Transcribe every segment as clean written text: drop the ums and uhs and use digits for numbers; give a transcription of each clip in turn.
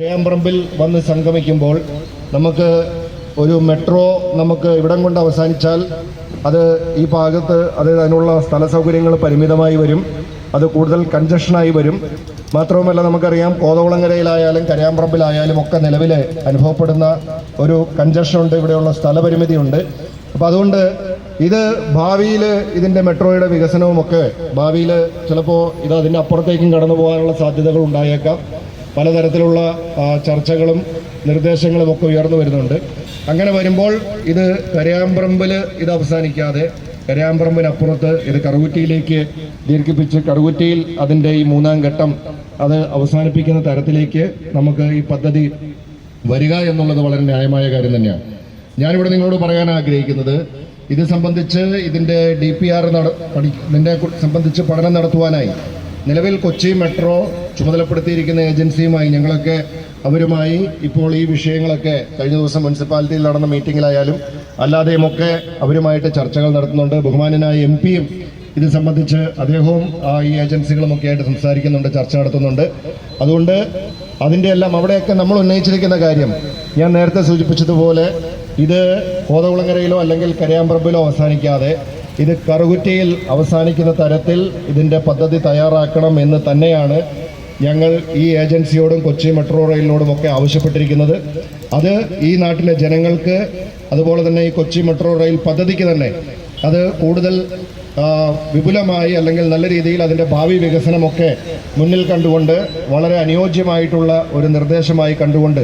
കരയാമ്പറമ്പിൽ വന്ന് സംഗമിക്കുമ്പോൾ നമുക്ക് ഒരു മെട്രോ നമുക്ക് ഇവിടം കൊണ്ട് അവസാനിച്ചാൽ അത് ഈ ഭാഗത്ത് അതായത് അതിനുള്ള സ്ഥല സൗകര്യങ്ങൾ പരിമിതമായി വരും, അത് കൂടുതൽ കൺജഷനായി വരും. മാത്രവുമല്ല നമുക്കറിയാം കോതകുളങ്ങരയിലായാലും കരയാമ്പറമ്പിലായാലും ഒക്കെ നിലവിൽ അനുഭവപ്പെടുന്ന ഒരു കൺജഷനുണ്ട്, ഇവിടെയുള്ള സ്ഥലപരിമിതിയുണ്ട്. അപ്പോൾ അതുകൊണ്ട് ഇത് ഭാവിയിൽ ഇതിൻ്റെ മെട്രോയുടെ വികസനവുമൊക്കെ ഭാവിയിൽ ചിലപ്പോൾ ഇത് അതിൻ്റെ അപ്പുറത്തേക്കും കടന്നു പോകാനുള്ള സാധ്യതകൾ ഉണ്ടായേക്കാം. പലതരത്തിലുള്ള ചർച്ചകളും നിർദ്ദേശങ്ങളും ഒക്കെ ഉയർന്നു വരുന്നുണ്ട്. അങ്ങനെ വരുമ്പോൾ ഇത് കരയാമ്പറമ്പിൽ ഇത് അവസാനിക്കാതെ കരയാമ്പറമ്പിനപ്പുറത്ത് ഇത് കറുകുറ്റിയിലേക്ക് ദീർഘിപ്പിച്ച് കറുകുറ്റിയിൽ അതിൻ്റെ ഈ മൂന്നാം ഘട്ടം അത് അവസാനിപ്പിക്കുന്ന തരത്തിലേക്ക് നമുക്ക് ഈ പദ്ധതി വരിക എന്നുള്ളത് വളരെ ന്യായമായ കാര്യം തന്നെയാണ്. ഞാനിവിടെ നിങ്ങളോട് പറയാൻ ആഗ്രഹിക്കുന്നത് ഇത് സംബന്ധിച്ച് ഇതിൻ്റെ DPR ഇതിനെ സംബന്ധിച്ച് പഠനം നടത്തുവാനായി നിലവിൽ കൊച്ചി മെട്രോ ചുമതലപ്പെടുത്തിയിരിക്കുന്ന ഏജൻസിയുമായി ഞങ്ങളൊക്കെ അവരുമായി ഇപ്പോൾ ഈ വിഷയങ്ങളൊക്കെ കഴിഞ്ഞ ദിവസം മുനിസിപ്പാലിറ്റിയിൽ നടന്ന മീറ്റിങ്ങിലായാലും അല്ലാതെയുമൊക്കെ അവരുമായിട്ട് ചർച്ചകൾ നടത്തുന്നുണ്ട്. ബഹുമാനനായ MP-യും ഇത് സംബന്ധിച്ച് അദ്ദേഹവും ഈ ഏജൻസികളുമൊക്കെ ആയിട്ട് സംസാരിക്കുന്നുണ്ട്, ചർച്ച നടത്തുന്നുണ്ട്. അതുകൊണ്ട് അതിൻ്റെ എല്ലാം അവിടെയൊക്കെ നമ്മൾ ഉന്നയിച്ചിരിക്കുന്ന കാര്യം ഞാൻ നേരത്തെ സൂചിപ്പിച്ചതുപോലെ ഇത് കോതകുളങ്ങരയിലോ അല്ലെങ്കിൽ കരയാമ്പറമ്പിലോ അവസാനിക്കാതെ ഇത് കറുകുറ്റിയിൽ അവസാനിക്കുന്ന തരത്തിൽ ഇതിൻ്റെ പദ്ധതി തയ്യാറാക്കണം എന്ന് തന്നെയാണ് ഞങ്ങൾ ഈ ഏജൻസിയോടും കൊച്ചി മെട്രോ റെയിലിനോടും ഒക്കെ ആവശ്യപ്പെട്ടിരിക്കുന്നത്. അത് ഈ നാട്ടിലെ ജനങ്ങൾക്ക് അതുപോലെ തന്നെ ഈ കൊച്ചി മെട്രോ റെയിൽ പദ്ധതിക്ക് തന്നെ അത് കൂടുതൽ വിപുലമായി അല്ലെങ്കിൽ നല്ല രീതിയിൽ അതിൻ്റെ ഭാവി വികസനമൊക്കെ മുന്നിൽ കണ്ടുകൊണ്ട് വളരെ അനുയോജ്യമായിട്ടുള്ള ഒരു നിർദ്ദേശമായി കണ്ടുകൊണ്ട്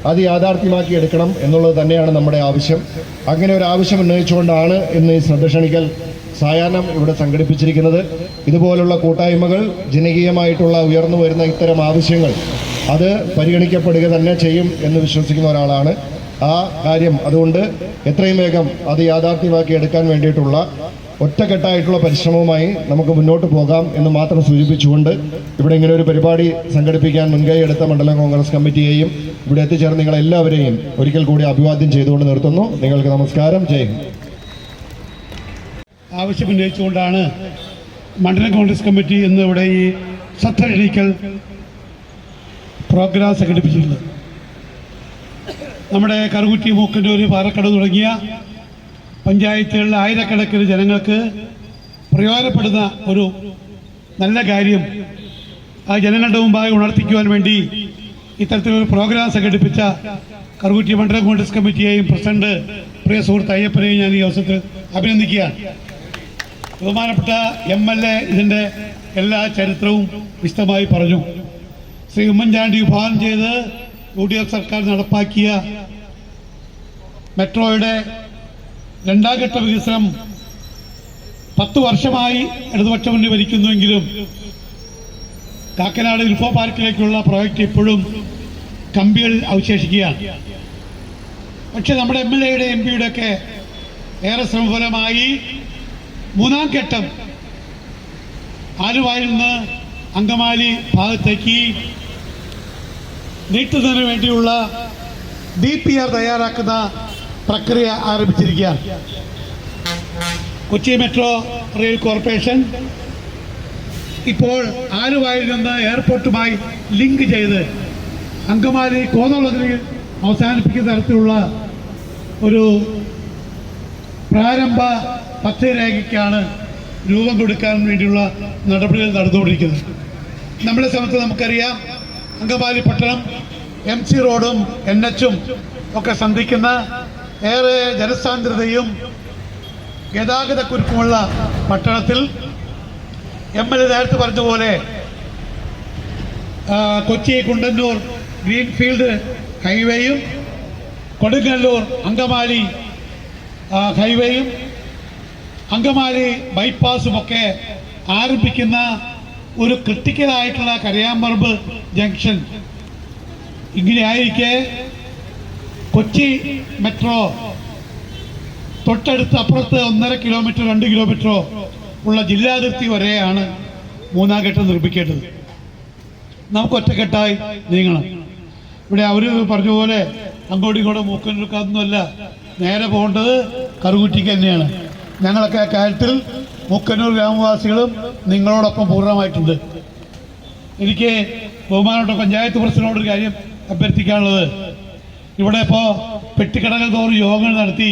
അത് യാഥാർത്ഥ്യമാക്കി എടുക്കണം എന്നുള്ളത് തന്നെയാണ് നമ്മുടെ ആവശ്യം. അങ്ങനെ ഒരു ആവശ്യം ഉന്നയിച്ചുകൊണ്ടാണ് ഇന്ന് ഈ ശ്രദ്ധ ക്ഷണിക്കൽ സായാഹ്നം ഇവിടെ സംഘടിപ്പിച്ചിരിക്കുന്നത്. ഇതുപോലുള്ള കൂട്ടായ്മകൾ ജനകീയമായിട്ടുള്ള ഉയർന്നു വരുന്ന ഇത്തരം ആവശ്യങ്ങൾ അത് പരിഗണിക്കപ്പെടുക തന്നെ ചെയ്യും എന്ന് വിശ്വസിക്കുന്ന ഒരാളാണ്. ആ കാര്യം അതുകൊണ്ട് എത്രയും വേഗം അത് യാഥാർത്ഥ്യമാക്കി എടുക്കാൻ വേണ്ടിയിട്ടുള്ള ഒറ്റക്കെട്ടായിട്ടുള്ള പരിശ്രമവുമായി നമുക്ക് മുന്നോട്ട് പോകാം എന്ന് മാത്രം സൂചിപ്പിച്ചുകൊണ്ട് ഇവിടെ ഇങ്ങനെ ഒരു പരിപാടി സംഘടിപ്പിക്കാൻ മുൻകൈ എടുത്ത മണ്ഡലം കോൺഗ്രസ് കമ്മിറ്റിയെയും ഇവിടെ എത്തിച്ചേർന്ന് നിങ്ങളെല്ലാവരെയും ഒരിക്കൽ കൂടി അഭിവാദ്യം ചെയ്തുകൊണ്ട് നിർത്തുന്നു. നിങ്ങൾക്ക് നമസ്കാരം. ജയ് ഹിന്ദ്. ആവശ്യമുന്നയിച്ചുകൊണ്ടാണ് മണ്ഡലം കോൺഗ്രസ് കമ്മിറ്റി ഇന്ന് ഇവിടെ ഈ ശ്രദ്ധ ക്ഷണിക്കൽ പ്രോഗ്രാം സംഘടിപ്പിച്ചിട്ടുള്ളത്. നമ്മുടെ കറുകുറ്റി, മൂക്കന്നൂർ, പാറക്കടവ് തുടങ്ങിയ പഞ്ചായത്തുകളിലെ ആയിരക്കണക്കിന് ജനങ്ങൾക്ക് പ്രയോജനപ്പെടുന്ന ഒരു നല്ല കാര്യം ആ ജനങ്ങളുടെ മുമ്പായി ഉണർത്തിക്കുവാൻ വേണ്ടി ഇത്തരത്തിലൊരു പ്രോഗ്രാം സംഘടിപ്പിച്ച കറുകുറ്റി മണ്ഡലം കോൺഗ്രസ് കമ്മിറ്റിയെയും പ്രസിഡന്റ് പ്രിയ സുഹൃത്ത് അയ്യപ്പനെയും ഞാൻ ഈ അവസരത്തിൽ അഭിനന്ദിക്കുകയാണ്. ബഹുമാനപ്പെട്ട MLA ഇതിൻ്റെ എല്ലാ ചരിത്രവും വിശദമായി പറഞ്ഞു. ശ്രീ ഉമ്മൻചാണ്ടി വിഭാവനം ചെയ്ത് UDF സർക്കാർ നടപ്പാക്കിയ മെട്രോയുടെ രണ്ടാം ഘട്ട വികസനം 10 വർഷമായി ഇടതുപക്ഷ മുന്നണി ഭരിക്കുന്നുവെങ്കിലും കാക്കനാട് ഇൻഫോ പാർക്കിലേക്കുള്ള പ്രോജക്റ്റ് ഇപ്പോഴും കമ്പികൾ അവശേഷിക്കുകയാണ്. പക്ഷെ നമ്മുടെ MLA-യുടെ MP-യുടെ ഒക്കെ ഏറെ ശ്രമഫലമായി മൂന്നാം ഘട്ടം ആലുവായിൽ നിന്ന് അങ്കമാലി ഭാഗത്തേക്ക് നീട്ടുന്നതിന് വേണ്ടിയുള്ള DPR തയ്യാറാക്കുന്ന പ്രക്രിയ ആരംഭിച്ചിരിക്കുകയാണ്. കൊച്ചി മെട്രോ റെയിൽ കോർപ്പറേഷൻ ഇപ്പോൾ ആലുവായിൽ നിന്ന് എയർപോർട്ടുമായി ലിങ്ക് ചെയ്ത് അങ്കമാലി കോതകുളങ്ങരയിൽ അവസാനിപ്പിക്കുന്ന തരത്തിലുള്ള ഒരു പ്രാരംഭ പദ്ധതിരേഖയ്ക്കാണ് രൂപം കൊടുക്കാൻ വേണ്ടിയുള്ള നടപടികൾ നടന്നുകൊണ്ടിരിക്കുന്നത്. നമ്മളെ സംബന്ധിച്ച് നമുക്കറിയാം, അങ്കമാലി പട്ടണം MC റോഡും NH-ഉം ഒക്കെ സന്ധിക്കുന്ന ഏറെ ജനസാന്ദ്രതയും ഗതാഗതക്കുരുക്കുമുള്ള പട്ടണത്തിൽ MLA നേരത്തെ പറഞ്ഞതുപോലെ കൊച്ചി കുണ്ടന്നൂർ ഗ്രീൻഫീൽഡ് ഹൈവേയും കൊടുങ്ങല്ലൂർ അങ്കമാലി ഹൈവേയും അങ്കമാലി ബൈപ്പാസുമൊക്കെ ആരംഭിക്കുന്ന ഒരു ക്രിട്ടിക്കലായിട്ടുള്ള കരയാമ്പറമ്പ് ജംഗ്ഷൻ ഇങ്ങനെയായിരിക്കെ കൊച്ചി മെട്രോ തൊട്ടടുത്ത് അപ്പുറത്ത് 1.5 കിലോമീറ്റർ 2 കിലോമീറ്ററോ ഉള്ള ജില്ലാതിർത്തി വരെയാണ് മൂന്നാം ഘട്ടം നിർമ്മിക്കേണ്ടത്. നമുക്ക് ഒറ്റക്കെട്ടായി നീങ്ങണം. ഇവിടെ അവർ പറഞ്ഞ പോലെ അങ്ങോട്ടും ഇങ്ങോട്ടും മൂക്കന്നൂർക്കൊന്നുമല്ല, നേരെ പോകേണ്ടത് കറുകുറ്റിക്ക് തന്നെയാണ്. ഞങ്ങളൊക്കെ കാര്യത്തിൽ മൂക്കന്നൂർ ഗ്രാമവാസികളും നിങ്ങളോടൊപ്പം പൂർണ്ണമായിട്ടുണ്ട്. എനിക്ക് ബഹുമാനപ്പെട്ട പഞ്ചായത്ത് പ്രസിഡന്റിനോടൊരു കാര്യം അഭ്യർത്ഥിക്കാനുള്ളത്, ഇവിടെ ഇപ്പോൾ പെട്ടിക്കടകൾ തോറും യോഗങ്ങൾ നടത്തി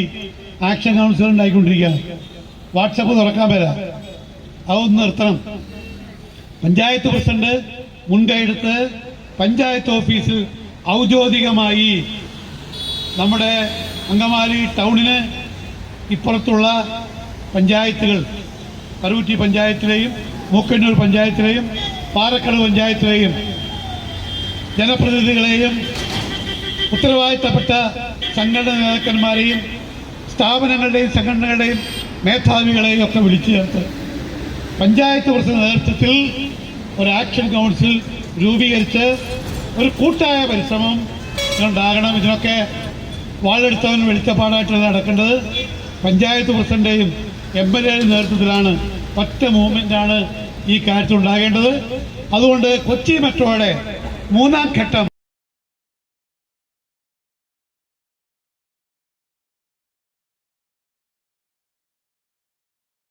ആക്ഷൻ കൗൺസിൽ ഉണ്ടായിക്കൊണ്ടിരിക്കുകയാണ്. വാട്സപ്പ് തുറക്കാൻ വരാം, അതൊന്ന് നിർത്തണം. പഞ്ചായത്ത് പ്രസിഡന്റ് മുൻകൈയെടുത്ത് പഞ്ചായത്ത് ഓഫീസിൽ ഔദ്യോഗികമായി നമ്മുടെ അങ്കമാലി ടൗണിന് ഇപ്പുറത്തുള്ള പഞ്ചായത്തുകൾ, കറുകുറ്റി പഞ്ചായത്തിലെയും മൂക്കന്നൂർ പഞ്ചായത്തിലെയും പാറക്കടവ് പഞ്ചായത്തിലെയും ജനപ്രതിനിധികളെയും ഉത്തരവാദിത്തപ്പെട്ട സംഘടനാ നേതാക്കന്മാരെയും സ്ഥാപനങ്ങളുടെയും സംഘടനകളുടെയും മേധാവികളെയും ഒക്കെ വിളിച്ചു ചേർത്ത് പഞ്ചായത്ത് പ്രസിഡന്റ് നേതൃത്വത്തിൽ ഒരു ആക്ഷൻ കൗൺസിൽ രൂപീകരിച്ച് ഒരു കൂട്ടായ പരിശ്രമം ഉണ്ടാകണം. ഇതിനൊക്കെ വാളെടുത്തവൻ വെളിച്ചപ്പാടായിട്ട് നടക്കേണ്ടത് പഞ്ചായത്ത് പ്രസിഡന്റേയും MLA നേതൃത്വത്തിലാണ്. ഒറ്റ മൂവ്മെന്റാണ് ഈ കാര്യത്തിൽ ഉണ്ടാകേണ്ടത്. അതുകൊണ്ട് കൊച്ചി മെട്രോയുടെ 3ാം ഘട്ടം